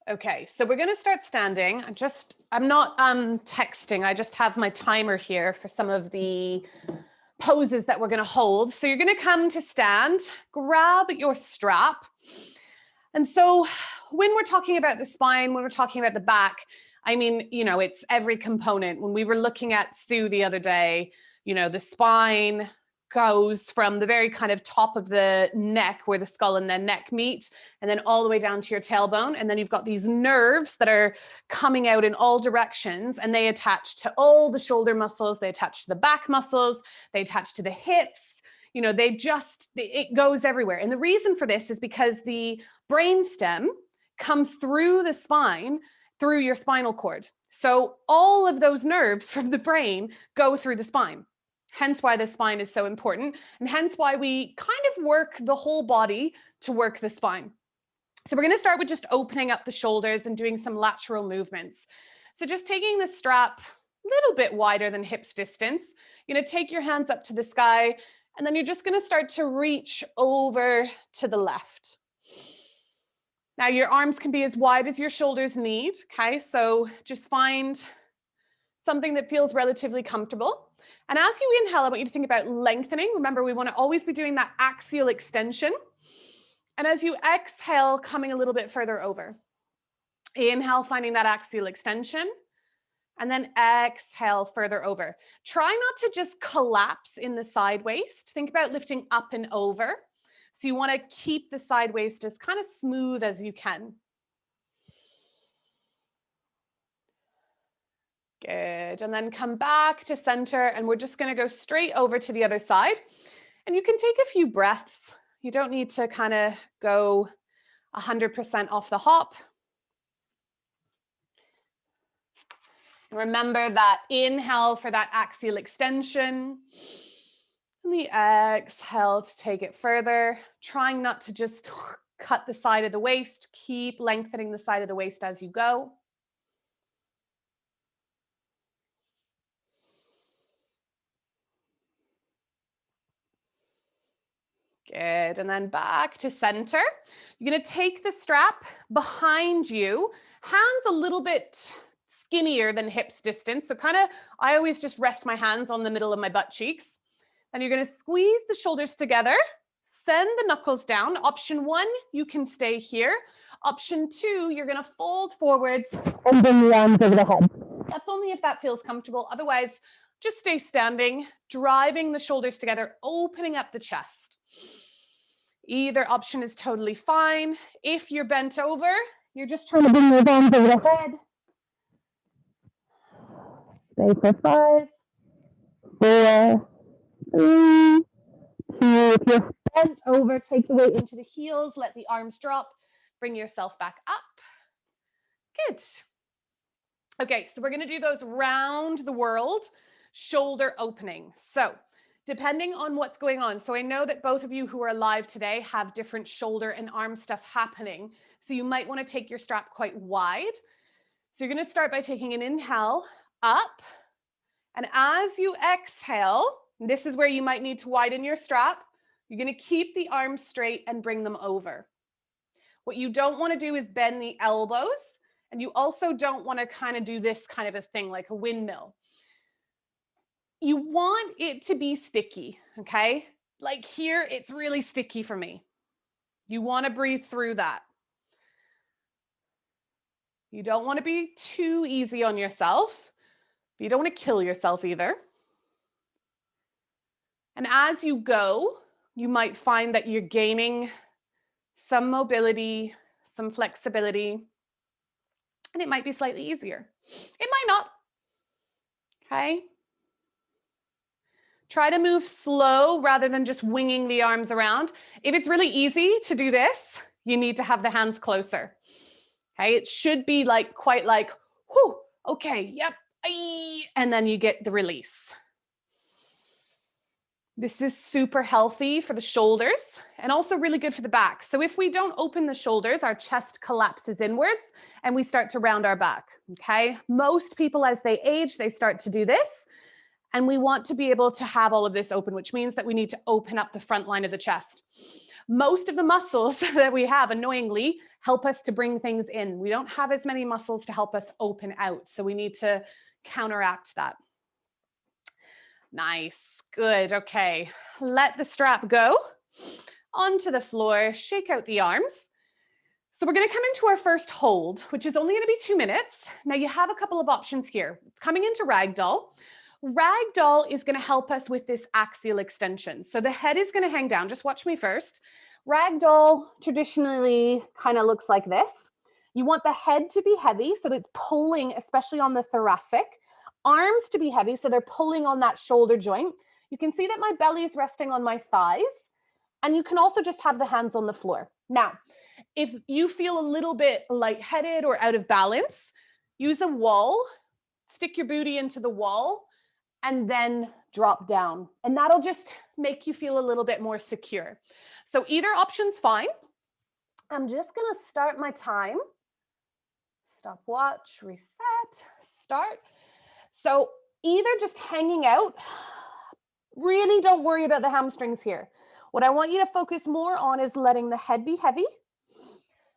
Okay, so we're gonna start standing. I'm not texting, I just have my timer here for some of the poses that we're gonna hold. So you're gonna come to stand, grab your strap. And so when we're talking about the spine, when we're talking about the back, I mean, it's every component. When we were looking at Sue the other day, the spine goes from the very kind of top of the neck where the skull and the neck meet, and then all the way down to your tailbone. And then you've got these nerves that are coming out in all directions, and they attach to all the shoulder muscles, they attach to the back muscles, they attach to the hips. It goes everywhere. And the reason for this is because the brainstem comes through the spine, through your spinal cord. So all of those nerves from the brain go through the spine. Hence why the spine is so important, and hence why we kind of work the whole body to work the spine. So we're going to start with just opening up the shoulders and doing some lateral movements. So just taking the strap a little bit wider than hips distance, you're going to take your hands up to the sky, and then you're just going to start to reach over to the left. Now your arms can be as wide as your shoulders need, okay? So just find something that feels relatively comfortable. And as you inhale, I want you to think about lengthening. Remember, we want to always be doing that axial extension. And as you exhale, coming a little bit further over. Inhale, finding that axial extension. And then exhale further over. Try not to just collapse in the side waist. Think about lifting up and over. So you want to keep the side waist as kind of smooth as you can. Good. And then come back to center, and we're just going to go straight over to the other side. And you can take a few breaths. You don't need to kind of go 100% off the hop. Remember that inhale for that axial extension. And the exhale to take it further. Trying not to just cut the side of the waist. Keep lengthening the side of the waist as you go. Good, and then back to center. You're gonna take the strap behind you, hands a little bit skinnier than hips distance. So I always just rest my hands on the middle of my butt cheeks. And you're gonna squeeze the shoulders together, send the knuckles down. Option 1, you can stay here. Option 2, you're gonna fold forwards and bring the arms over the head. That's only if that feels comfortable. Otherwise, just stay standing, driving the shoulders together, opening up the chest. Either option is totally fine. If you're bent over, you're just trying to bring your arms over the head. Stay for 5, 4, 3, 2. If you're bent over, take the weight into the heels, let the arms drop, bring yourself back up. Good. Okay, so we're going to do those round the world shoulder openings. So depending on what's going on. So I know that both of you who are live today have different shoulder and arm stuff happening. So you might want to take your strap quite wide. So you're going to start by taking an inhale up. And as you exhale, this is where you might need to widen your strap. You're going to keep the arms straight and bring them over. What you don't want to do is bend the elbows. And you also don't want to kind of do this kind of a thing like a windmill. You want it to be sticky, okay? Like here, it's really sticky for me. You want to breathe through that. You don't want to be too easy on yourself, but you don't want to kill yourself either. And as you go, you might find that you're gaining some mobility, some flexibility, and it might be slightly easier. It might not, okay? Try to move slow rather than just winging the arms around. If it's really easy to do this, you need to have the hands closer. Okay, it should be like quite like, whoo, okay, yep, and then you get the release. This is super healthy for the shoulders and also really good for the back. So if we don't open the shoulders, our chest collapses inwards and we start to round our back, okay? Most people as they age, they start to do this. And we want to be able to have all of this open, which means that we need to open up the front line of the chest. Most of the muscles that we have, annoyingly, help us to bring things in. We don't have as many muscles to help us open out. So we need to counteract that. Nice, good, okay. Let the strap go onto the floor, shake out the arms. So we're gonna come into our first hold, which is only gonna be 2 minutes. Now you have a couple of options here. Coming into ragdoll. Ragdoll is gonna help us with this axial extension. So the head is gonna hang down, just watch me first. Ragdoll traditionally kind of looks like this. You want the head to be heavy, so that it's pulling, especially on the thoracic. Arms to be heavy, so they're pulling on that shoulder joint. You can see that my belly is resting on my thighs, and you can also just have the hands on the floor. Now, if you feel a little bit lightheaded or out of balance, use a wall, stick your booty into the wall, and then drop down. And that'll just make you feel a little bit more secure. So either option's fine. I'm just gonna start my time. Stopwatch, reset, start. So either just hanging out, really don't worry about the hamstrings here. What I want you to focus more on is letting the head be heavy,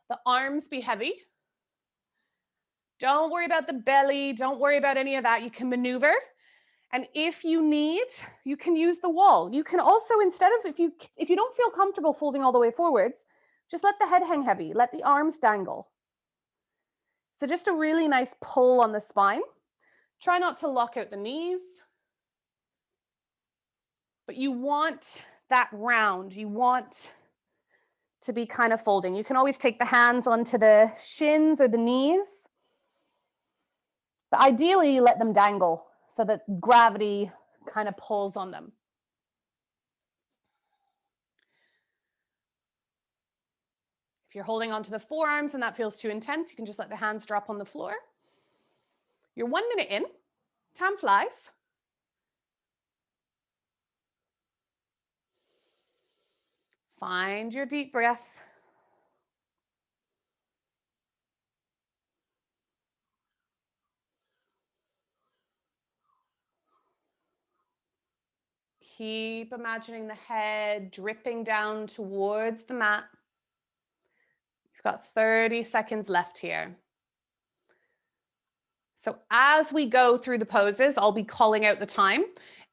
the arms be heavy. Don't worry about the belly, don't worry about any of that. You can maneuver. And if you need, you can use the wall. You can also, instead of, if you don't feel comfortable folding all the way forwards, just let the head hang heavy, let the arms dangle. So just a really nice pull on the spine. Try not to lock out the knees, but you want that round. You want to be kind of folding. You can always take the hands onto the shins or the knees, but ideally you let them dangle so that gravity kind of pulls on them. If you're holding onto the forearms and that feels too intense, you can just let the hands drop on the floor. You're 1 minute in, time flies. Find your deep breath. Keep imagining the head dripping down towards the mat. You've got 30 seconds left here. So as we go through the poses, I'll be calling out the time.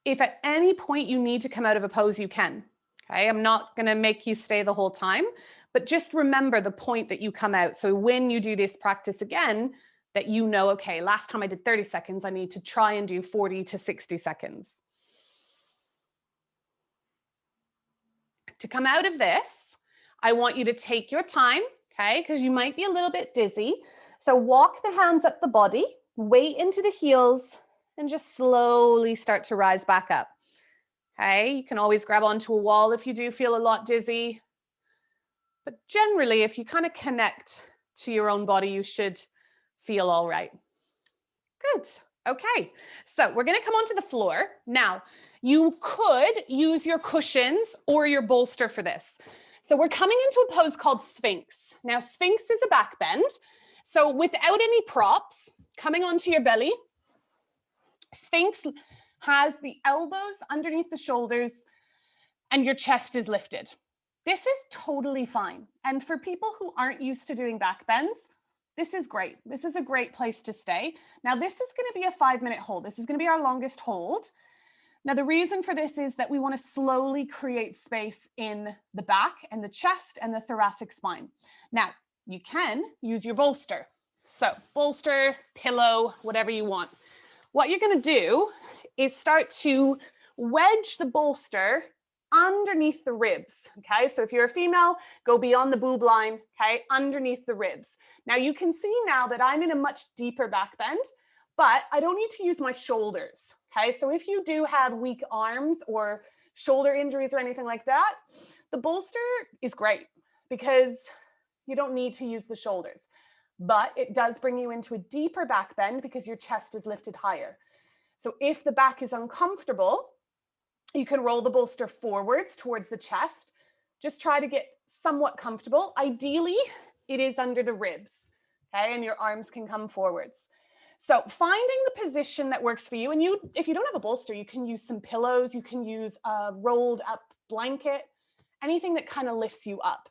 If at any point you need to come out of a pose, you can. Okay, I'm not going to make you stay the whole time, but just remember the point that you come out. So when you do this practice again, that you know, okay, last time I did 30 seconds, I need to try and do 40 to 60 seconds. To come out of this, I want you to take your time, okay, because you might be a little bit dizzy. So walk the hands up the body, weight into the heels, and just slowly start to rise back up. Okay, you can always grab onto a wall if you do feel a lot dizzy. But generally, if you kind of connect to your own body, you should feel all right. Good. Okay, so we're going to come onto the floor. Now, you could use your cushions or your bolster for this. So we're coming into a pose called Sphinx. Now, Sphinx is a back bend. So without any props, coming onto your belly, Sphinx has the elbows underneath the shoulders and your chest is lifted. This is totally fine. And for people who aren't used to doing back bends, this is great. This is a great place to stay. Now, this is going to be a 5-minute hold. This is going to be our longest hold. Now, the reason for this is that we want to slowly create space in the back and the chest and the thoracic spine. Now, you can use your bolster. So bolster, pillow, whatever you want. What you're going to do is start to wedge the bolster underneath the ribs, okay? So if you're a female, go beyond the boob line, okay? Underneath the ribs. Now you can see now that I'm in a much deeper back bend, but I don't need to use my shoulders, okay? So if you do have weak arms or shoulder injuries or anything like that, the bolster is great because you don't need to use the shoulders, but it does bring you into a deeper back bend because your chest is lifted higher. So if the back is uncomfortable, you can roll the bolster forwards towards the chest. Just try to get somewhat comfortable. Ideally, it is under the ribs, okay? And your arms can come forwards. So finding the position that works for you, and if you don't have a bolster, you can use some pillows, you can use a rolled up blanket, anything that kind of lifts you up.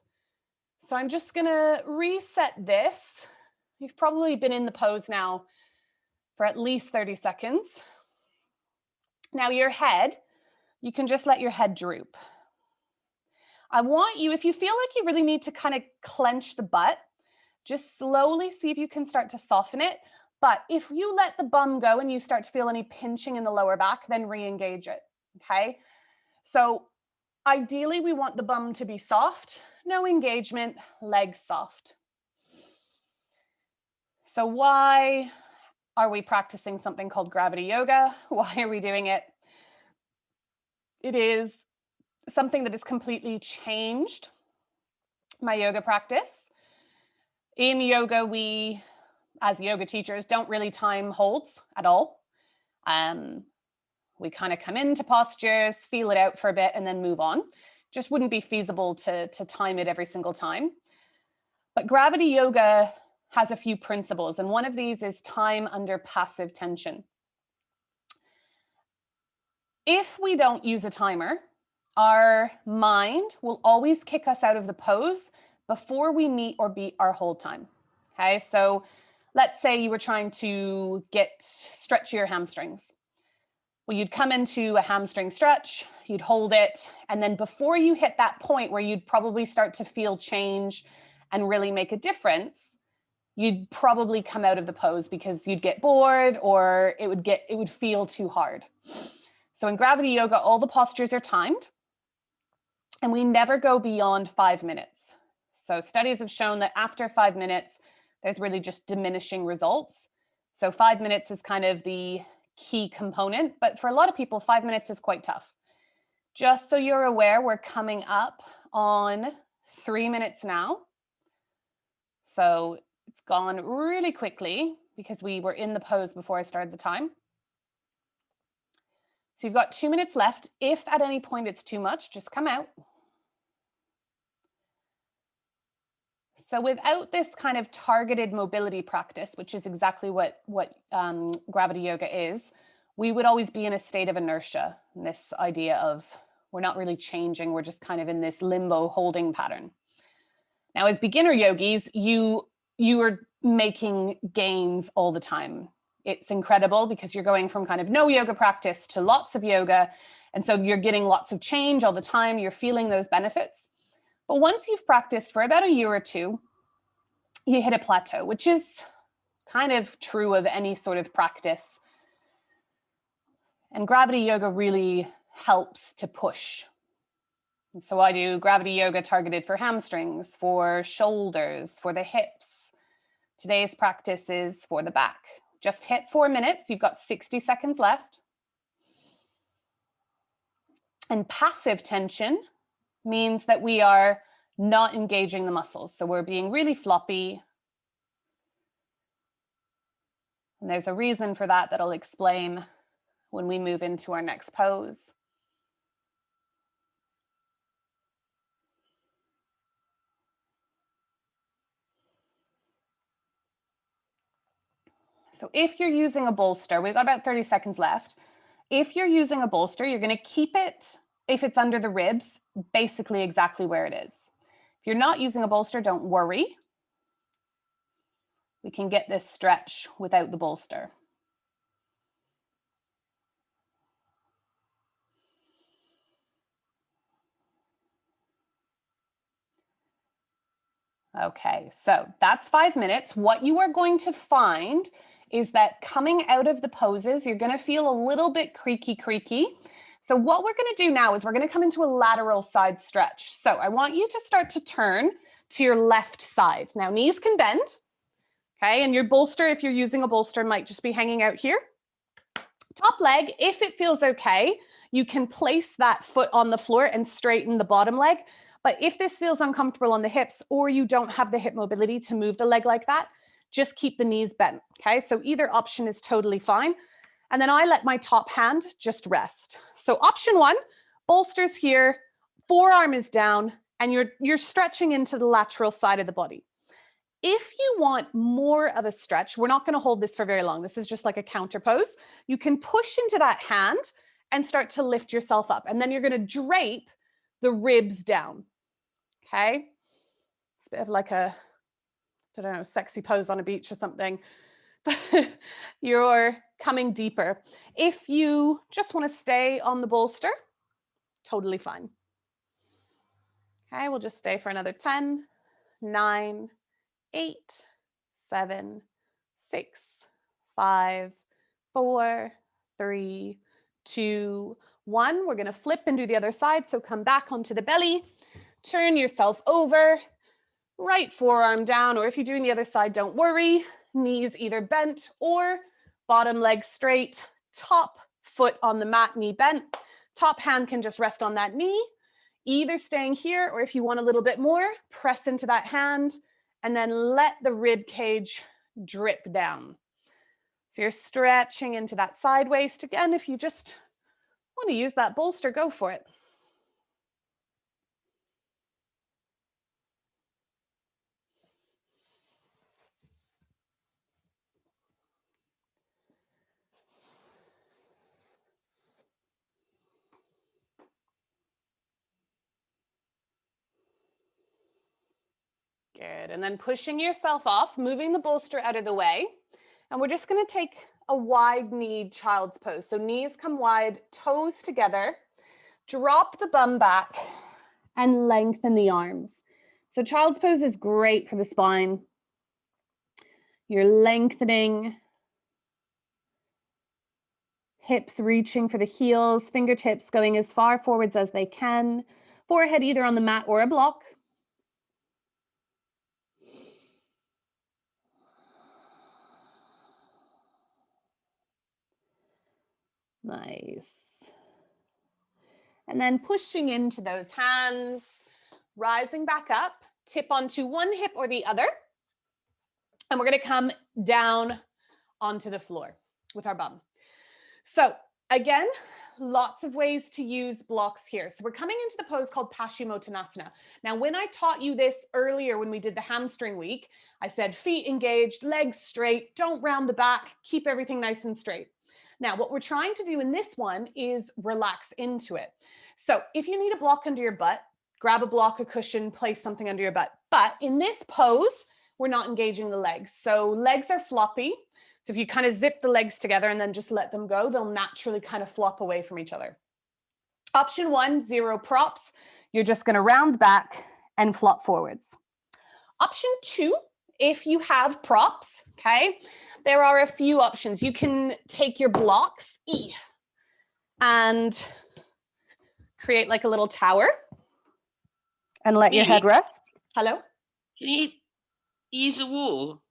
So I'm just gonna reset this. You've probably been in the pose now for at least 30 seconds. Now your head, you can just let your head droop. I want you, if you feel like you really need to kind of clench the butt, just slowly see if you can start to soften it. But if you let the bum go and you start to feel any pinching in the lower back, then re-engage it, okay? So ideally, we want the bum to be soft, no engagement, legs soft. So why are we practicing something called gravity yoga? Why are we doing it? It is something that has completely changed my yoga practice. In yoga, we, as yoga teachers, don't really time holds at all. We kind of come into postures, feel it out for a bit, and then move on. Just wouldn't be feasible to time it every single time. But gravity yoga has a few principles, and one of these is time under passive tension. If we don't use a timer, our mind will always kick us out of the pose before we meet or beat our hold time. Okay, so let's say you were trying to stretch your hamstrings. Well, you'd come into a hamstring stretch, you'd hold it, and then before you hit that point where you'd probably start to feel change and really make a difference, you'd probably come out of the pose because you'd get bored or it would feel too hard. So in gravity yoga, all the postures are timed and we never go beyond 5 minutes. So studies have shown that after 5 minutes, there's really just diminishing results. So 5 minutes is kind of the key component, but for a lot of people, 5 minutes is quite tough. Just so you're aware, we're coming up on 3 minutes now. So it's gone really quickly because we were in the pose before I started the time. So you've got 2 minutes left. If at any point it's too much, just come out. So without this kind of targeted mobility practice, which is exactly what gravity yoga is, we would always be in a state of inertia. And this idea of we're not really changing, we're just kind of in this limbo holding pattern. Now, as beginner yogis, you are making gains all the time. It's incredible because you're going from kind of no yoga practice to lots of yoga. And so you're getting lots of change all the time. You're feeling those benefits. But once you've practiced for about a year or two, you hit a plateau, which is kind of true of any sort of practice. And gravity yoga really helps to push. And so I do gravity yoga targeted for hamstrings, for shoulders, for the hips. Today's practice is for the back. Just hit 4 minutes. You've got 60 seconds left. And passive tension means that we are not engaging the muscles. So we're being really floppy. And there's a reason for that I'll explain when we move into our next pose. So if you're using a bolster, we've got about 30 seconds left. If you're using a bolster, you're going to keep it, if it's under the ribs, basically exactly where it is. If you're not using a bolster, don't worry. We can get this stretch without the bolster. Okay, so that's 5 minutes. What you are going to find is that coming out of the poses, you're going to feel a little bit creaky. So what we're going to do now is we're going to come into a lateral side stretch. So I want you to start to turn to your left side. Now knees can bend, okay? And your bolster, if you're using a bolster, might just be hanging out here. Top leg, if it feels okay, you can place that foot on the floor and straighten the bottom leg. But if this feels uncomfortable on the hips or you don't have the hip mobility to move the leg like that, just keep the knees bent, okay? So either option is totally fine. And then I let my top hand just rest. So option one, bolsters here, forearm is down, and you're stretching into the lateral side of the body. If you want more of a stretch, we're not going to hold this for very long. This is just like a counter pose. You can push into that hand and start to lift yourself up. And then you're going to drape the ribs down. Okay. It's bit of like a, I don't know, sexy pose on a beach or something. But you're coming deeper. If you just want to stay on the bolster, totally fine. Okay, we'll just stay for another 10, 9, 8, 7, 6, 5, 4, 3, 2, 1. We're going to flip and do the other side. So come back onto the belly, turn yourself over, right forearm down, or if you're doing the other side, don't worry. Knees either bent or bottom leg straight, top foot on the mat, knee bent. Top hand can just rest on that knee, either staying here, or if you want a little bit more, press into that hand and then let the rib cage drip down. So you're stretching into that side waist. Again, if you just want to use that bolster, go for it. Good, and then pushing yourself off, moving the bolster out of the way. And we're just gonna take a wide kneed child's pose. So knees come wide, toes together, drop the bum back and lengthen the arms. So child's pose is great for the spine. You're lengthening, hips reaching for the heels, fingertips going as far forwards as they can, forehead either on the mat or a block. Nice. And then pushing into those hands, rising back up, tip onto one hip or the other. And we're going to come down onto the floor with our bum. So again, lots of ways to use blocks here. So we're coming into the pose called Paschimottanasana. Now, when I taught you this earlier, when we did the hamstring week, I said feet engaged, legs straight, don't round the back, keep everything nice and straight. Now, what we're trying to do in this one is relax into it. So if you need a block under your butt, grab a block, a cushion, place something under your butt. But in this pose, we're not engaging the legs. So legs are floppy. So if you kind of zip the legs together and then just let them go, they'll naturally kind of flop away from each other. Option 1, 0 props. You're just going to round back and flop forwards. Option 2, if you have props, okay, there are a few options. You can take your blocks and create like a little tower and let your head rest. Hello? Can you use a wall?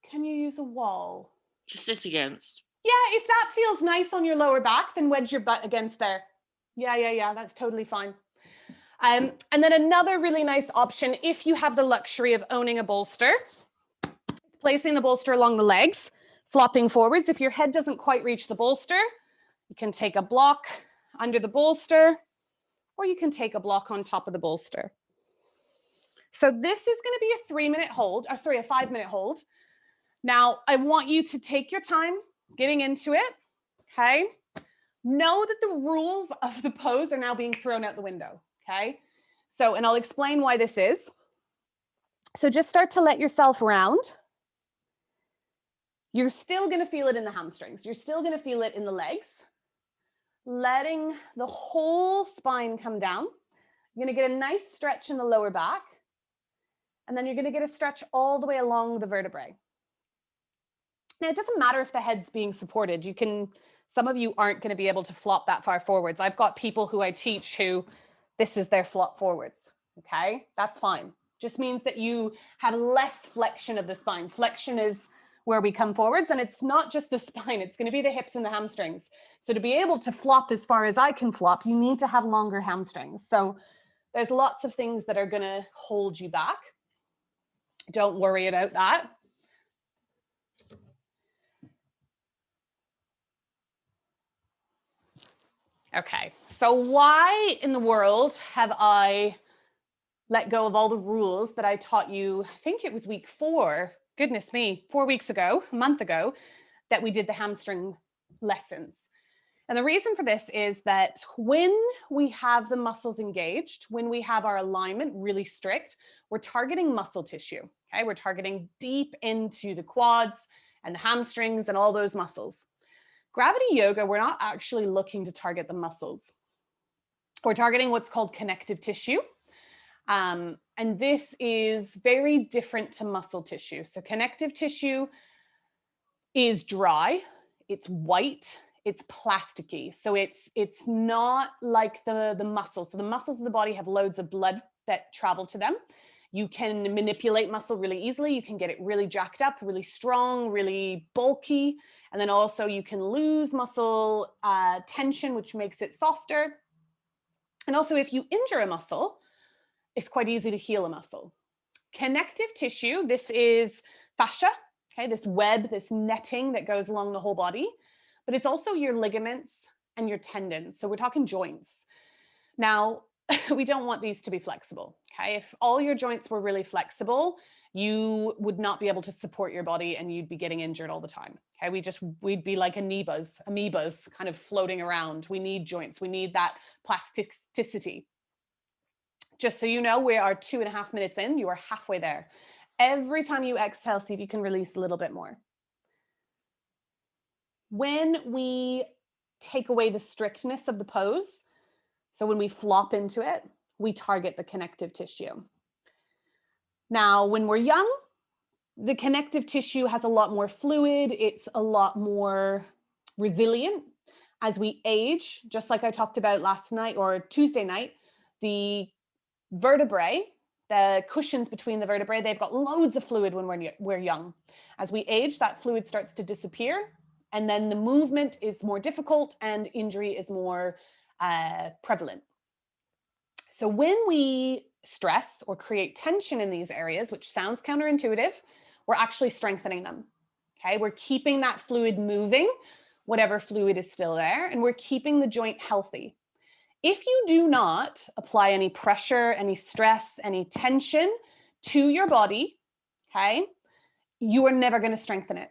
Can you use a wall? To sit against? Yeah, if that feels nice on your lower back, then wedge your butt against there. Yeah, that's totally fine. And then another really nice option, if you have the luxury of owning a bolster, placing the bolster along the legs, flopping forwards. If your head doesn't quite reach the bolster, you can take a block under the bolster, or you can take a block on top of the bolster. So this is going to be a 3-minute hold, or sorry, a 5-minute hold. Now, I want you to take your time getting into it, okay? Know that the rules of the pose are now being thrown out the window, okay? So, and I'll explain why this is. So just start to let yourself round. You're still going to feel it in the hamstrings. You're still going to feel it in the legs. Letting the whole spine come down. You're going to get a nice stretch in the lower back. And then you're going to get a stretch all the way along the vertebrae. Now, it doesn't matter if the head's being supported. You can, some of you aren't going to be able to flop that far forwards. I've got people who I teach who this is their flop forwards. Okay, that's fine. Just means that you have less flexion of the spine. Flexion is where we come forwards, and it's not just the spine. It's going to be the hips and the hamstrings. So to be able to flop as far as I can flop, you need to have longer hamstrings. So there's lots of things that are going to hold you back. Don't worry about that. Okay, so why in the world have I let go of all the rules that I taught you? I think it was week 4, goodness me, 4 weeks ago, a month ago, that we did the hamstring lessons. And the reason for this is that when we have the muscles engaged, when we have our alignment really strict, we're targeting muscle tissue. Okay, we're targeting deep into the quads and the hamstrings and all those muscles. Gravity yoga, we're not actually looking to target the muscles. We're targeting what's called connective tissue. And this is very different to muscle tissue. So connective tissue is dry, it's white, it's plasticky. So it's not like the muscles. So the muscles of the body have loads of blood that travel to them. You can manipulate muscle really easily. You can get it really jacked up, really strong, really bulky. And then also you can lose muscle tension, which makes it softer. And also if you injure a muscle, it's quite easy to heal a muscle. Connective tissue, this is fascia, okay, this web, this netting that goes along the whole body, but it's also your ligaments and your tendons. So we're talking joints. Now, we don't want these to be flexible, okay? If all your joints were really flexible, you would not be able to support your body and you'd be getting injured all the time, okay? We'd be like amoebas kind of floating around. We need joints, we need that plasticity. Just so you know, we are 2.5 minutes in, you are halfway there. Every time you exhale, see if you can release a little bit more. When we take away the strictness of the pose, so when we flop into it, we target the connective tissue. Now, when we're young, the connective tissue has a lot more fluid, it's a lot more resilient. As we age, just like I talked about last night or Tuesday night, the vertebrae, the cushions between the vertebrae, they've got loads of fluid when we're young. As we age, that fluid starts to disappear, and then the movement is more difficult and injury is more prevalent. So when we stress or create tension in these areas, which sounds counterintuitive, we're actually strengthening them. Okay, we're keeping that fluid moving, whatever fluid is still there, and we're keeping the joint healthy. If you do not apply any pressure, any stress, any tension to your body, okay, you are never going to strengthen it.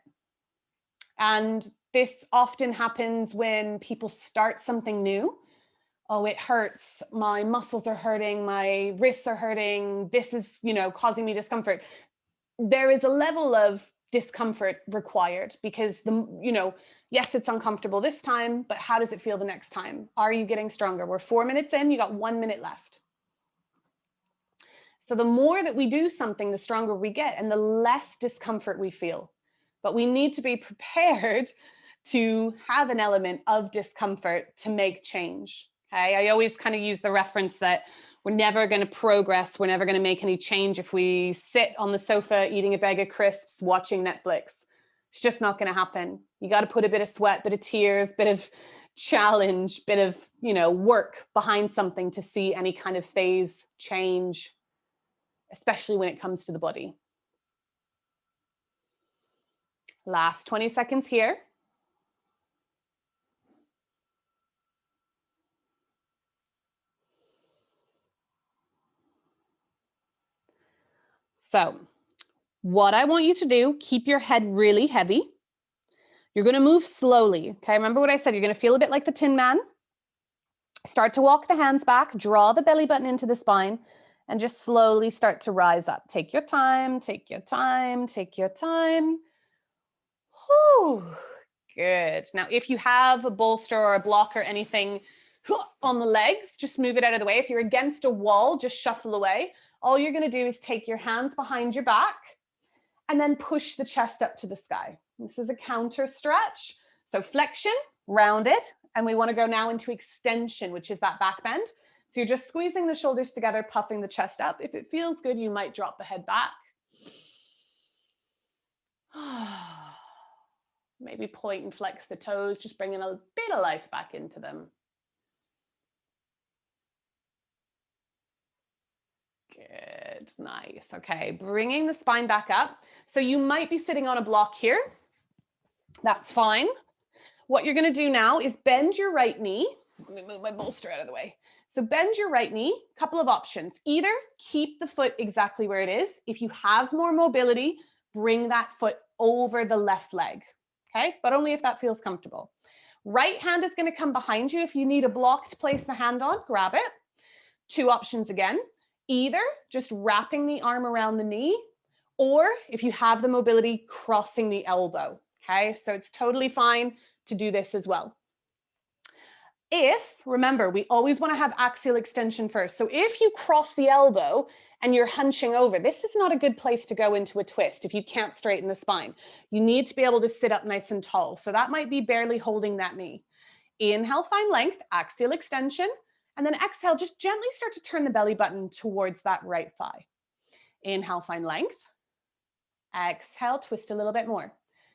And this often happens when people start something new. Oh, it hurts. My muscles are hurting. My wrists are hurting. This is, causing me discomfort. There is a level of discomfort required because yes, it's uncomfortable this time, but how does it feel the next time? Are you getting stronger? We're 4 minutes in, you got 1 minute left. So the more that we do something, the stronger we get and the less discomfort we feel. But we need to be prepared to have an element of discomfort to make change. Okay, I always kind of use the reference that we're never going to progress. We're never going to make any change if we sit on the sofa eating a bag of crisps, watching Netflix. It's just not going to happen. You got to put a bit of sweat, bit of tears, bit of challenge, bit of, work behind something to see any kind of phase change, especially when it comes to the body. Last 20 seconds here. So what I want you to do, keep your head really heavy. You're going to move slowly. Okay, remember what I said, you're going to feel a bit like the Tin Man. Start to walk the hands back, draw the belly button into the spine, and just slowly start to rise up. Take your time, take your time, take your time. Whew. Good. Now, if you have a bolster or a block or anything on the legs, just move it out of the way. If you're against a wall, just shuffle away. All you're going to do is take your hands behind your back and then push the chest up to the sky. This is a counter stretch. So flexion, rounded, and we want to go now into extension, which is that back bend. So you're just squeezing the shoulders together, puffing the chest up. If it feels good, you might drop the head back. Maybe point and flex the toes, just bringing a bit of life back into them. Good, nice. Okay, bringing the spine back up. So you might be sitting on a block here. That's fine. What you're going to do now is bend your right knee. Let me move my bolster out of the way. So bend your right knee, couple of options. Either keep the foot exactly where it is. If you have more mobility, bring that foot over the left leg. Okay, but only if that feels comfortable. Right hand is going to come behind you. If you need a block to place the hand on, grab it. Two options again, either just wrapping the arm around the knee, or if you have the mobility, crossing the elbow. Okay, so it's totally fine to do this as well. Remember, we always want to have axial extension first. So if you cross the elbow and you're hunching over, this is not a good place to go into a twist if you can't straighten the spine. You need to be able to sit up nice and tall. So that might be barely holding that knee. Inhale, find length, axial extension, and then exhale, just gently start to turn the belly button towards that right thigh. Inhale, find length. Exhale, twist a little bit more.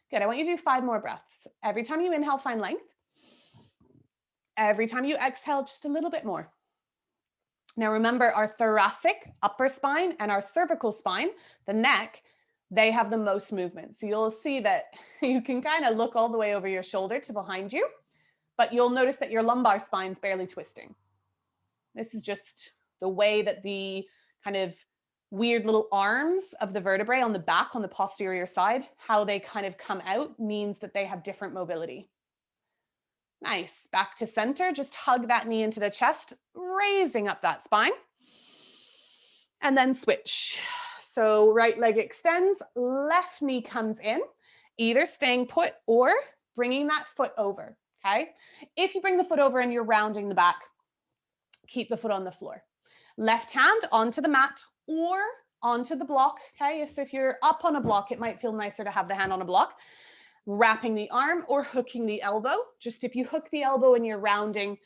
Good, I want you to do 5 more breaths. Every time you inhale, find length. Every time you exhale, just a little bit more. Now remember, our thoracic upper spine and our cervical spine, the neck, they have the most movement. So you'll see that you can kind of look all the way over your shoulder to behind you, but you'll notice that your lumbar spine's barely twisting. This is just the way that the kind of weird little arms of the vertebrae on the back, on the posterior side, how they kind of come out means that they have different mobility. Nice. Back to center. Just hug that knee into the chest, raising up that spine. And then switch. So right leg extends, left knee comes in, either staying put or bringing that foot over, okay? If you bring the foot over and you're rounding the back, keep the foot on the floor. Left hand onto the mat or onto the block, okay? So if you're up on a block, it might feel nicer to have the hand on a block. Wrapping the arm or hooking the elbow. Just if you hook the elbow and you're rounding,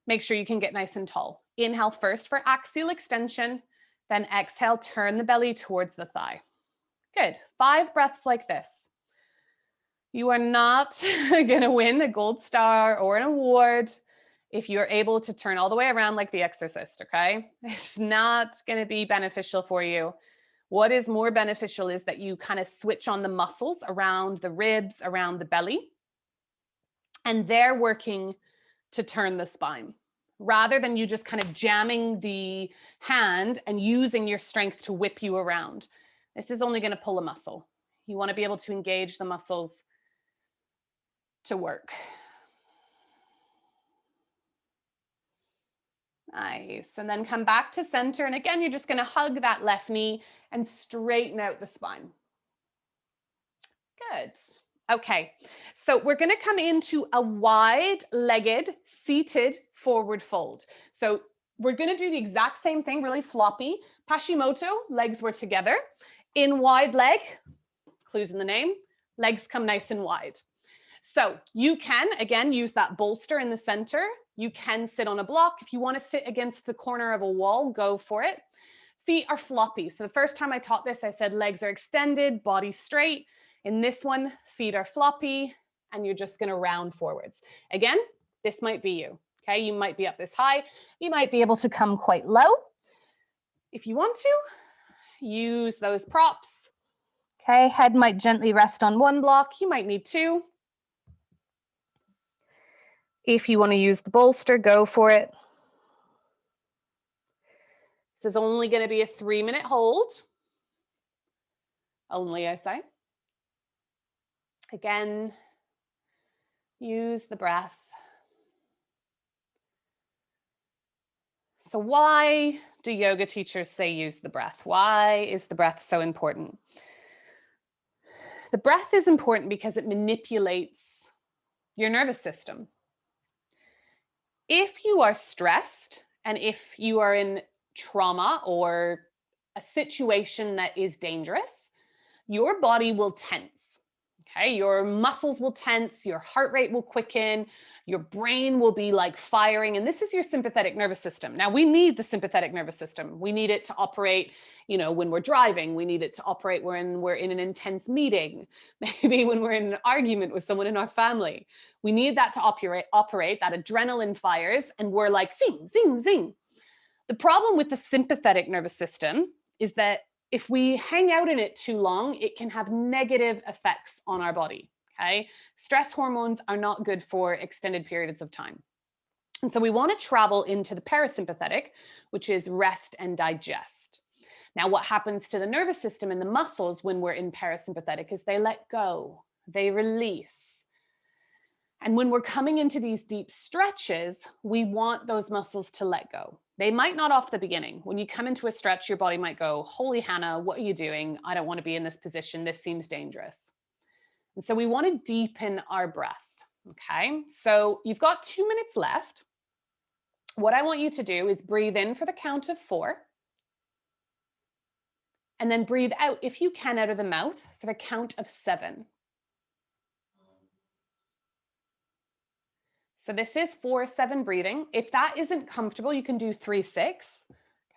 make sure you can get nice and tall. Inhale first for axial extension, then exhale, turn the belly towards the thigh. Good. 5 breaths like this. You are not going to win a gold star or an award if you're able to turn all the way around like the exorcist, okay? It's not going to be beneficial for you. What is more beneficial is that you kind of switch on the muscles around the ribs, around the belly, and they're working to turn the spine, rather than you just kind of jamming the hand and using your strength to whip you around. This is only going to pull a muscle. You want to be able to engage the muscles to work. Nice. And then come back to center. And again, you're just going to hug that left knee and straighten out the spine. Good. Okay. So we're going to come into a wide-legged seated forward fold. So we're going to do the exact same thing, really floppy. Pashimoto, legs were together. In wide leg, clues in the name, legs come nice and wide. So you can, again, use that bolster in the center. You can sit on a block. If you want to sit against the corner of a wall, go for it. Feet are floppy. So the first time I taught this, I said legs are extended, body straight. In this one, feet are floppy, and you're just going to round forwards. Again, this might be you. Okay, you might be up this high. You might be able to come quite low. If you want to, use those props. Okay, head might gently rest on one block. You might need 2. If you want to use the bolster, go for it. This is only going to be a 3-minute hold. Only, I say. Again, use the breath. So why do yoga teachers say use the breath? Why is the breath so important? The breath is important because it manipulates your nervous system. If you are stressed and if you are in trauma or a situation that is dangerous, your body will tense. Okay, your muscles will tense, your heart rate will quicken, your brain will be like firing, and this is your sympathetic nervous system. Now, we need the sympathetic nervous system. We need it to operate, when we're driving. We need it to operate when we're in an intense meeting, maybe when we're in an argument with someone in our family. We need that to operate, that adrenaline fires, and we're like, zing, zing, zing. The problem with the sympathetic nervous system is that if we hang out in it too long, it can have negative effects on our body, okay? Stress hormones are not good for extended periods of time. And so we want to travel into the parasympathetic, which is rest and digest. Now, what happens to the nervous system and the muscles when we're in parasympathetic is they let go, they release. And when we're coming into these deep stretches, we want those muscles to let go. They might not off the beginning. When you come into a stretch, your body might go, holy Hannah, what are you doing? I don't want to be in this position. This seems dangerous. And so we want to deepen our breath. Okay, so you've got 2 minutes left. What I want you to do is breathe in for the count of 4. And then breathe out, if you can, out of the mouth for the count of 7. So this is 4-7 breathing. If that isn't comfortable, you can do 3-6.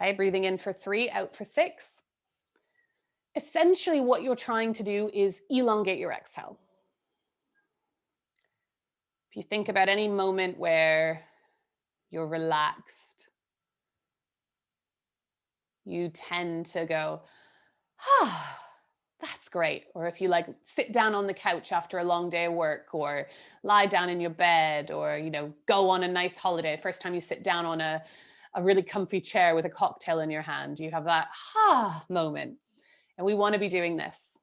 Okay, breathing in for 3, out for 6. Essentially, what you're trying to do is elongate your exhale. If you think about any moment where you're relaxed, you tend to go, ah, that's great. Or if you like sit down on the couch after a long day of work, or lie down in your bed, or, you know, go on a nice holiday. First time you sit down on a really comfy chair with a cocktail in your hand, you have that moment. And we want to be doing this.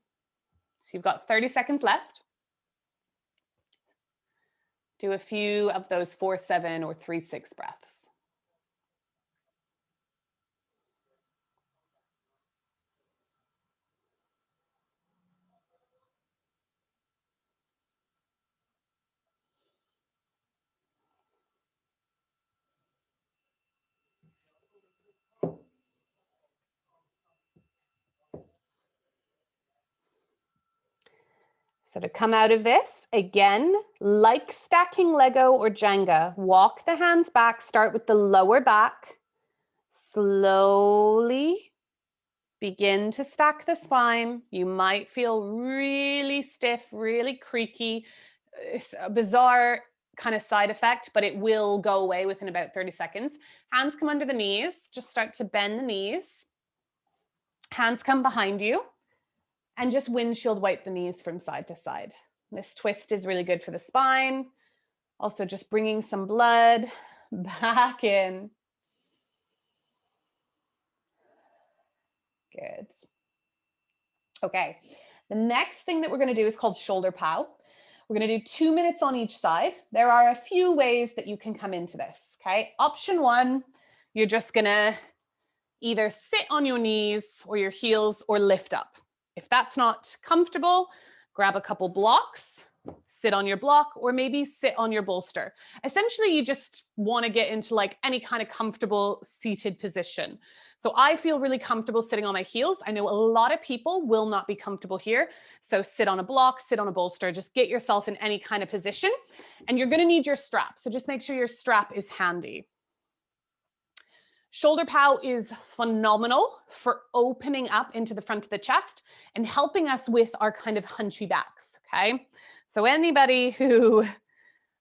So you've got 30 seconds left. Do a few of those 4-7 or 3-6 breaths. So to come out of this, again, like stacking Lego or Jenga, walk the hands back, start with the lower back, slowly begin to stack the spine. You might feel really stiff, really creaky. It's a bizarre kind of side effect, but it will go away within about 30 seconds. Hands come under the knees, just start to bend the knees. Hands come behind you. And just windshield wipe the knees from side to side. This twist is really good for the spine. Also just bringing some blood back in. Good. Okay, the next thing that we're going to do is called shoulder pow. We're going to do 2 minutes on each side. There are a few ways that you can come into this, okay? Option 1, you're just going to either sit on your knees or your heels or lift up. If that's not comfortable, grab a couple blocks, sit on your block, or maybe sit on your bolster. Essentially, you just want to get into like any kind of comfortable seated position. So I feel really comfortable sitting on my heels. I know a lot of people will not be comfortable here. So sit on a block, sit on a bolster, just get yourself in any kind of position. And you're going to need your strap. So just make sure your strap is handy. Shoulder pow is phenomenal for opening up into the front of the chest and helping us with our kind of hunchy backs, okay? So anybody who,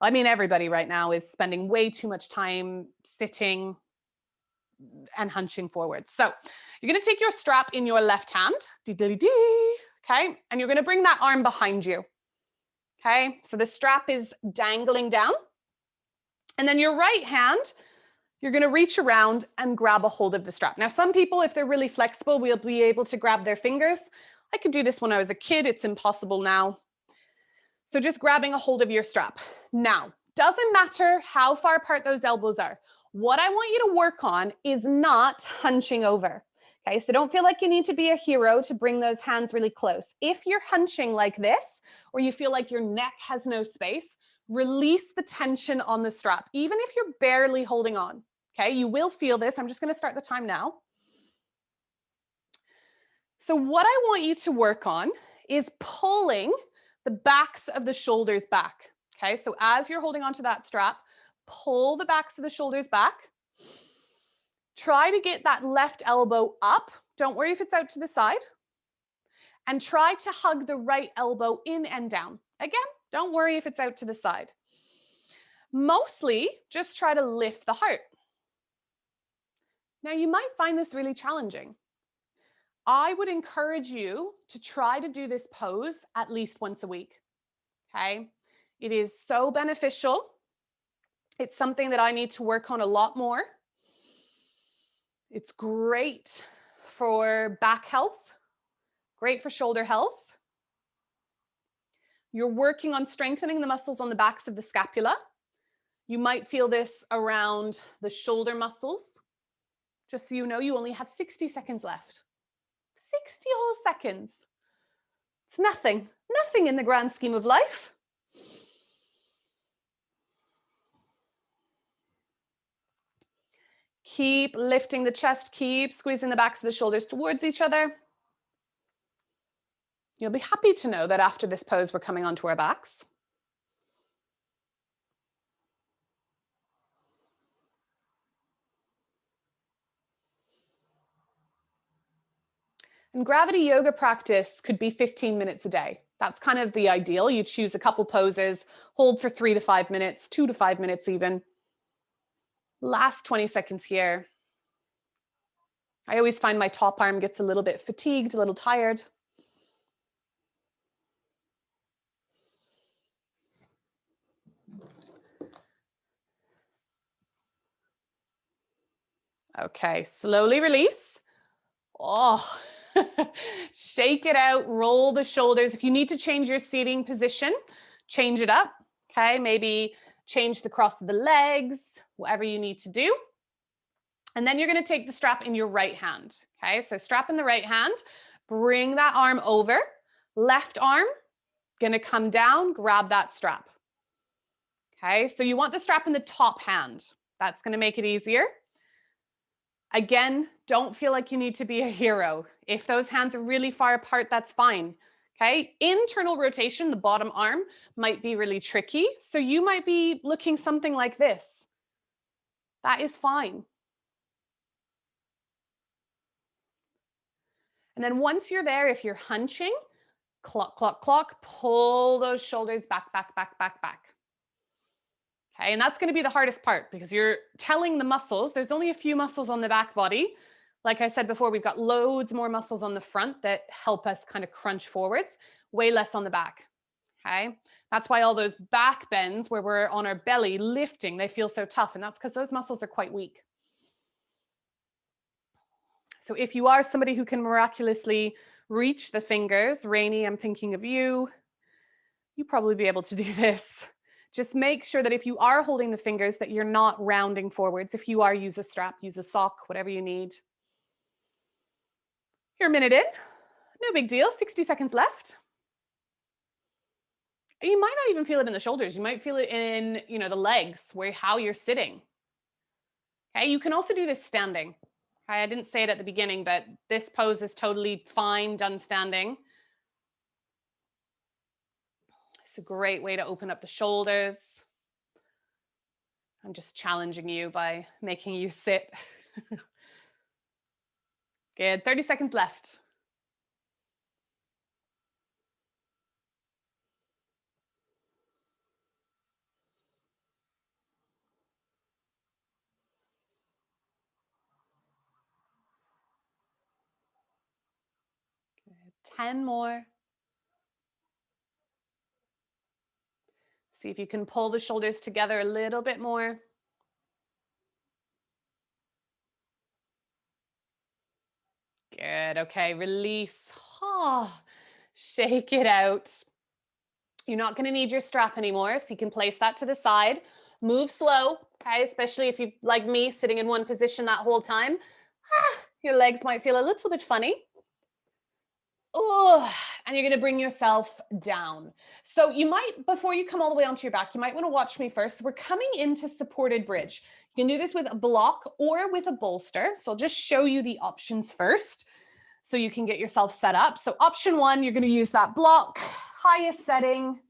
I mean, everybody right now is spending way too much time sitting and hunching forward. So you're gonna take your strap in your left hand, okay? And you're gonna bring that arm behind you, okay? So the strap is dangling down. And then your right hand, you're going to reach around and grab a hold of the strap. Now, some people, if they're really flexible, will be able to grab their fingers. I could do this when I was a kid. It's impossible now. So just grabbing a hold of your strap. Now, doesn't matter how far apart those elbows are. What I want you to work on is not hunching over. Okay, so don't feel like you need to be a hero to bring those hands really close. If you're hunching like this, or you feel like your neck has no space, release the tension on the strap, even if you're barely holding on. Okay, you will feel this. I'm just going to start the time now. So what I want you to work on is pulling the backs of the shoulders back. Okay, so as you're holding onto that strap, pull the backs of the shoulders back. Try to get that left elbow up. Don't worry if it's out to the side. And try to hug the right elbow in and down. Again, don't worry if it's out to the side. Mostly, just try to lift the heart. Now, you might find this really challenging. I would encourage you to try to do this pose at least once a week, okay? It is so beneficial. It's something that I need to work on a lot more. It's great for back health, great for shoulder health. You're working on strengthening the muscles on the backs of the scapula. You might feel this around the shoulder muscles. Just so you know, you only have 60 seconds left. 60 whole seconds. It's nothing, nothing in the grand scheme of life. Keep lifting the chest, keep squeezing the backs of the shoulders towards each other. You'll be happy to know that after this pose, we're coming onto our backs. And gravity yoga practice could be 15 minutes a day. That's kind of the ideal. You choose a couple poses, hold for 3 to 5 minutes, 2 to 5 minutes even. Last 20 seconds here. I always find my top arm gets a little bit fatigued, a little tired. Okay, slowly release. Oh, shake it out, roll the shoulders. If you need to change your seating position, change it up. Okay, maybe change the cross of the legs, whatever you need to do. And then you're going to take the strap in your right hand. Okay, so strap in the right hand, bring that arm over, left arm, going to come down, grab that strap. Okay, so you want the strap in the top hand. That's going to make it easier. Again, don't feel like you need to be a hero. If those hands are really far apart, that's fine. Okay, internal rotation, the bottom arm, might be really tricky. So you might be looking something like this. That is fine. And then once you're there, if you're hunching, clock, clock, clock, pull those shoulders back, back, back, back, back. Okay, and that's going to be the hardest part because you're telling the muscles, there's only a few muscles on the back body. Like I said before, we've got loads more muscles on the front that help us kind of crunch forwards, way less on the back. Okay, that's why all those back bends where we're on our belly lifting, they feel so tough. And that's because those muscles are quite weak. So if you are somebody who can miraculously reach the fingers, Rainy, I'm thinking of you, you'll probably be able to do this. Just make sure that if you are holding the fingers that you're not rounding forwards. If you are, use a strap, use a sock, whatever you need. You're a minute in, no big deal, 60 seconds left. You might not even feel it in the shoulders. You might feel it in, the legs, how you're sitting. Okay, you can also do this standing. Okay, I didn't say it at the beginning, but this pose is totally fine done standing. It's a great way to open up the shoulders. I'm just challenging you by making you sit. Good, 30 seconds left. Good. 10 more. See if you can pull the shoulders together a little bit more. Good, okay, release. Oh, shake it out. You're not gonna need your strap anymore, so you can place that to the side. Move slow, okay, especially if you, like me, sitting in one position that whole time. Your legs might feel a little bit funny. Oh, and you're gonna bring yourself down. So you might, before you come all the way onto your back, you might wanna watch me first. We're coming into supported bridge. You can do this with a block or with a bolster. So I'll just show you the options first so you can get yourself set up. So option one, you're gonna use that block, highest setting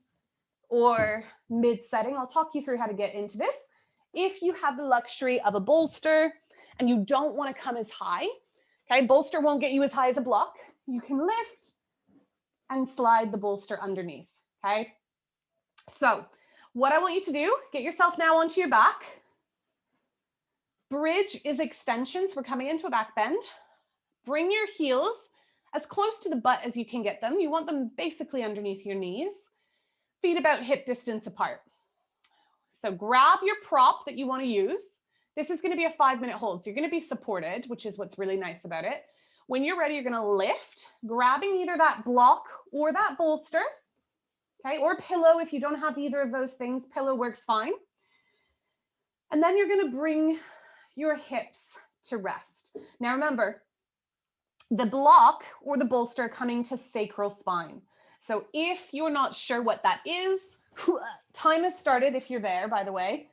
or mid setting. I'll talk you through how to get into this. If you have the luxury of a bolster and you don't wanna come as high, okay, bolster won't get you as high as a block. You can lift and slide the bolster underneath, okay? So what I want you to do, get yourself now onto your back. Bridge is extensions. We're coming into a back bend. Bring your heels as close to the butt as you can get them. You want them basically underneath your knees. Feet about hip distance apart. So grab your prop that you want to use. This is going to be a 5-minute hold. So you're going to be supported, which is what's really nice about it. When you're ready, you're going to lift, grabbing either that block or that bolster. Okay, or pillow if you don't have either of those things, pillow works fine. And then you're going to bring your hips to rest. Now remember, the block or the bolster coming to sacral spine. So if you're not sure what that is, time has started if you're there, by the way.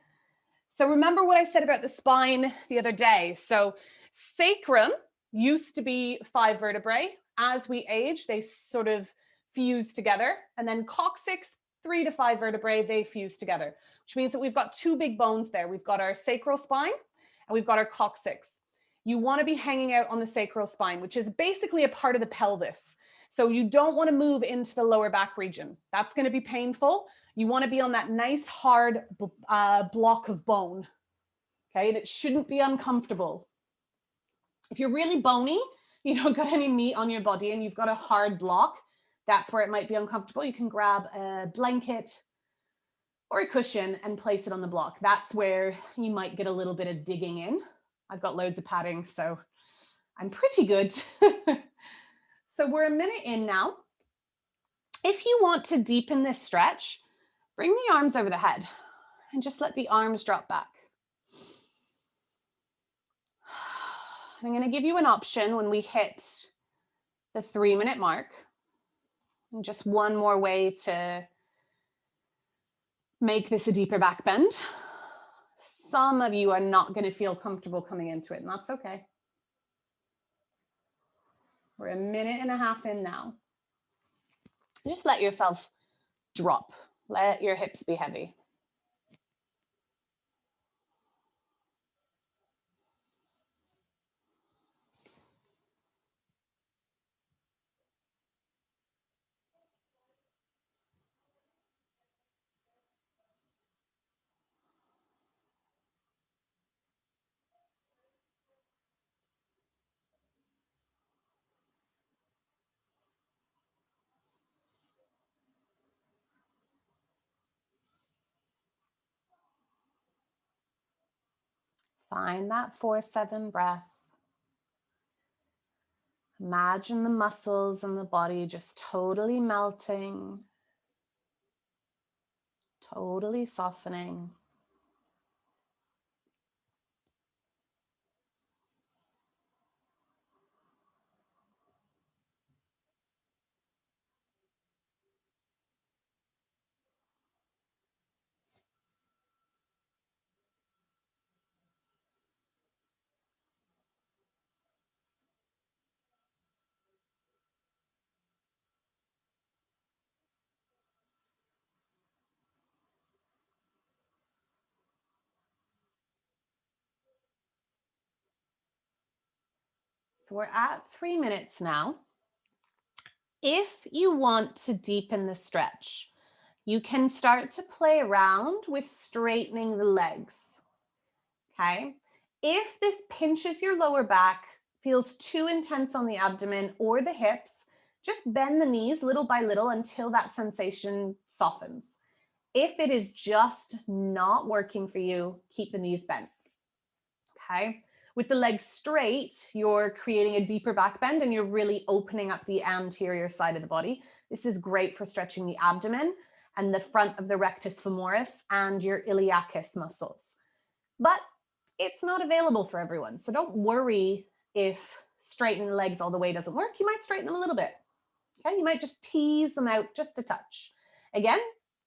So remember what I said about the spine the other day. So sacrum used to be 5 vertebrae. As we age, they sort of fuse together. And then coccyx, 3 to 5 vertebrae, they fuse together, which means that we've got 2 big bones there. We've got our sacral spine and we've got our coccyx. You want to be hanging out on the sacral spine, which is basically a part of the pelvis. So you don't want to move into the lower back region. That's going to be painful. You want to be on that nice hard block of bone. Okay, and it shouldn't be uncomfortable. If you're really bony, you don't got any meat on your body and you've got a hard block, that's where it might be uncomfortable. You can grab a blanket or a cushion and place it on the block. That's where you might get a little bit of digging in. I've got loads of padding, so I'm pretty good. So we're a minute in now. If you want to deepen this stretch, bring the arms over the head and just let the arms drop back. I'm going to give you an option when we hit the 3-minute mark. And just one more way to make this a deeper back bend. Some of you are not going to feel comfortable coming into it, and that's okay. We're a minute and a half in now. Just let yourself drop. Let your hips be heavy. Find that 4-7 breath. Imagine the muscles in the body just totally melting, totally softening. So we're at 3 minutes now. If you want to deepen the stretch, you can start to play around with straightening the legs. Okay. If this pinches your lower back, feels too intense on the abdomen or the hips, just bend the knees little by little until that sensation softens. If it is just not working for you, keep the knees bent. Okay. With the legs straight, you're creating a deeper back bend and you're really opening up the anterior side of the body. This is great for stretching the abdomen and the front of the rectus femoris and your iliacus muscles. But it's not available for everyone. So don't worry if straightening the legs all the way doesn't work. You might straighten them a little bit. Okay, you might just tease them out just a touch. Again,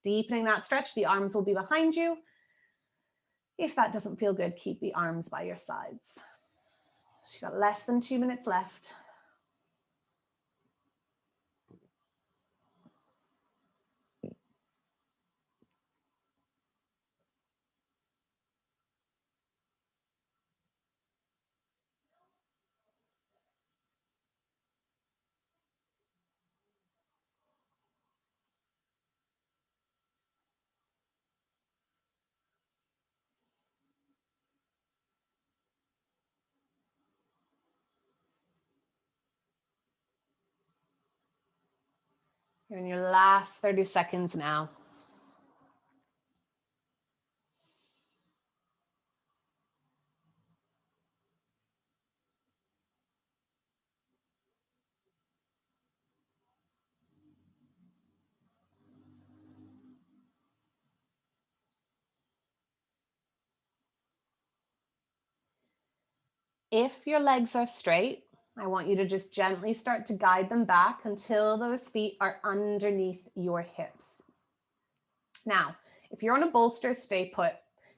deepening that stretch, the arms will be behind you. If that doesn't feel good, keep the arms by your sides. So you've got less than 2 minutes left. You're in your last 30 seconds now. If your legs are straight, I want you to just gently start to guide them back until those feet are underneath your hips. Now, if you're on a bolster, stay put.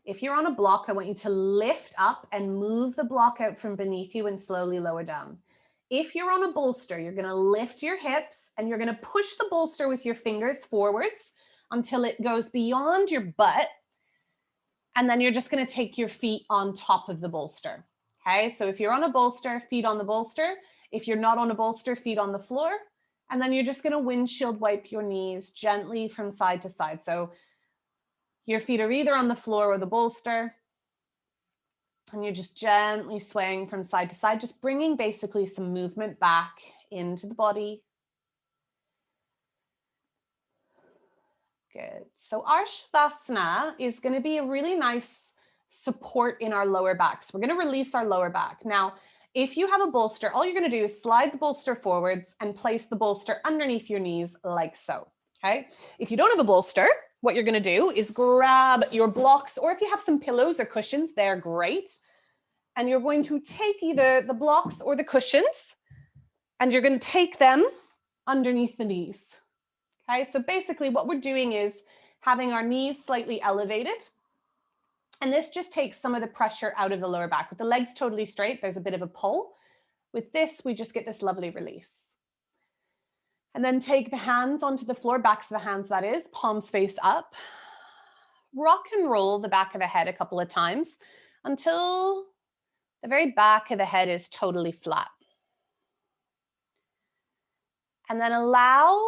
If you're on a block, I want you to lift up and move the block out from beneath you and slowly lower down. If you're on a bolster, you're going to lift your hips and you're going to push the bolster with your fingers forwards until it goes beyond your butt. And then you're just going to take your feet on top of the bolster. Okay, so if you're on a bolster, feet on the bolster. If you're not on a bolster, feet on the floor. And then you're just going to windshield wipe your knees gently from side to side. So your feet are either on the floor or the bolster. And you're just gently swaying from side to side, just bringing basically some movement back into the body. Good. So our Shavasana is going to be a really nice support in our lower back. So we're going to release our lower back. Now, if you have a bolster, all you're going to do is slide the bolster forwards and place the bolster underneath your knees like so. Okay. If you don't have a bolster, what you're going to do is grab your blocks, or if you have some pillows or cushions, they're great. And you're going to take either the blocks or the cushions, and you're going to take them underneath the knees. Okay, so basically what we're doing is having our knees slightly elevated. And this just takes some of the pressure out of the lower back. With the legs totally straight, there's a bit of a pull. With this, we just get this lovely release. And then take the hands onto the floor, backs of the hands that is, palms face up. Rock and roll the back of the head a couple of times until the very back of the head is totally flat. And then allow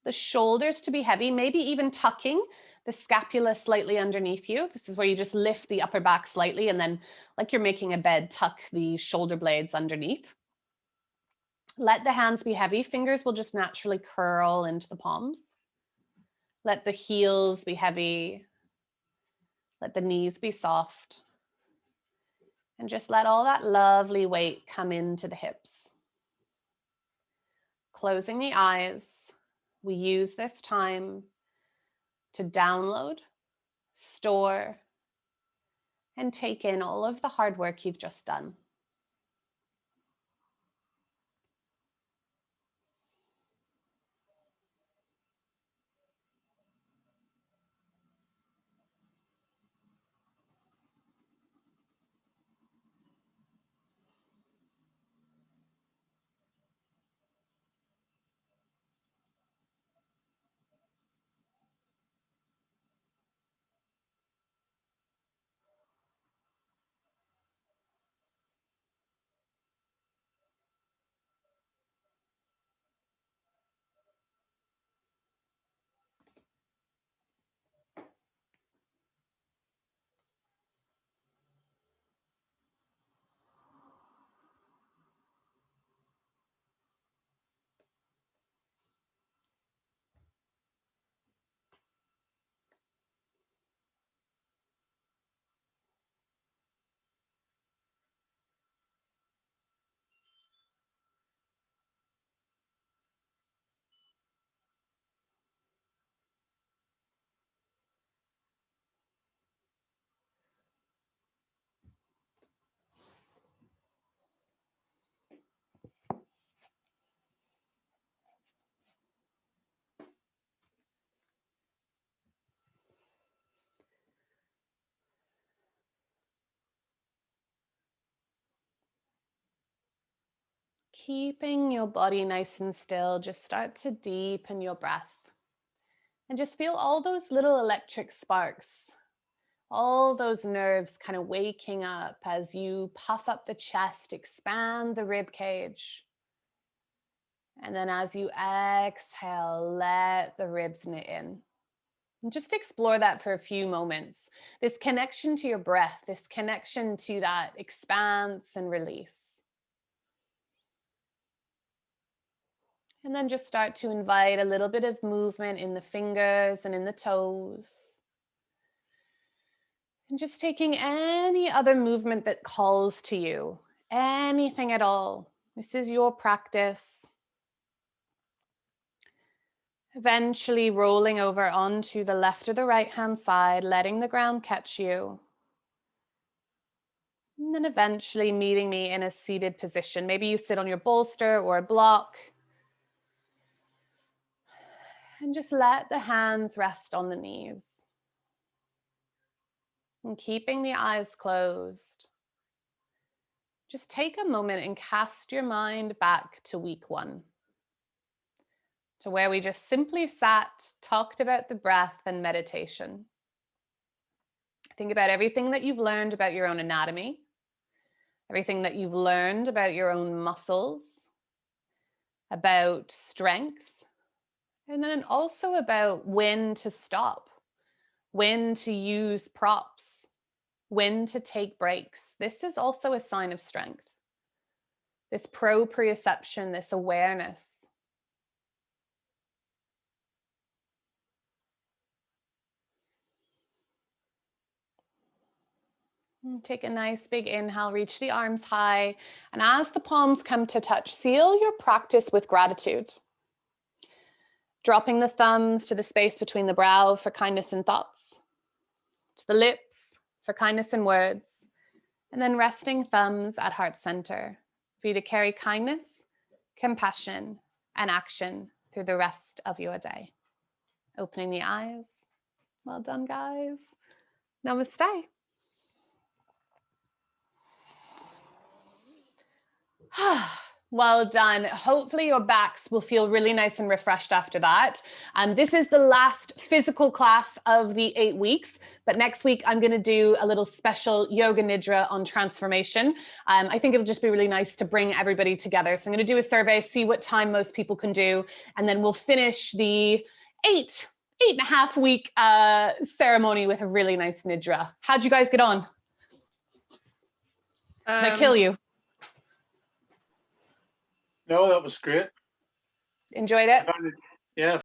the shoulders to be heavy, maybe even tucking the scapula slightly underneath you. This is where you just lift the upper back slightly and then, like you're making a bed, tuck the shoulder blades underneath. Let the hands be heavy. Fingers will just naturally curl into the palms. Let the heels be heavy. Let the knees be soft. And just let all that lovely weight come into the hips. Closing the eyes, we use this time to download, store, and take in all of the hard work you've just done. Keeping your body nice and still, just start to deepen your breath. And just feel all those little electric sparks, all those nerves kind of waking up as you puff up the chest, expand the rib cage. And then as you exhale, let the ribs knit in. And just explore that for a few moments. This connection to your breath, this connection to that expanse and release. And then just start to invite a little bit of movement in the fingers and in the toes. And just taking any other movement that calls to you, anything at all. This is your practice. Eventually rolling over onto the left or the right hand side, letting the ground catch you. And then eventually meeting me in a seated position. Maybe you sit on your bolster or a block. And just let the hands rest on the knees. And keeping the eyes closed, just take a moment and cast your mind back to week 1, to where we just simply sat, talked about the breath and meditation. Think about everything that you've learned about your own anatomy, everything that you've learned about your own muscles, about strength, and then also about when to stop, when to use props, when to take breaks. This is also a sign of strength. This proprioception, this awareness. And take a nice big inhale, reach the arms high, and as the palms come to touch, seal your practice with gratitude. Dropping the thumbs to the space between the brow for kindness and thoughts, to the lips for kindness and words, and then resting thumbs at heart center for you to carry kindness, compassion, and action through the rest of your day. Opening the eyes. Well done, guys. Namaste. Well done. Hopefully your backs will feel really nice and refreshed after that. This is the last physical class of the 8 weeks, but next week I'm going to do a little special yoga nidra on transformation. I think it'll just be really nice to bring everybody together. So I'm going to do a survey, see what time most people can do, and then we'll finish the 8.5 week ceremony with a really nice nidra. How'd you guys get on? Did I kill you? No, that was great. Enjoyed it? Yeah.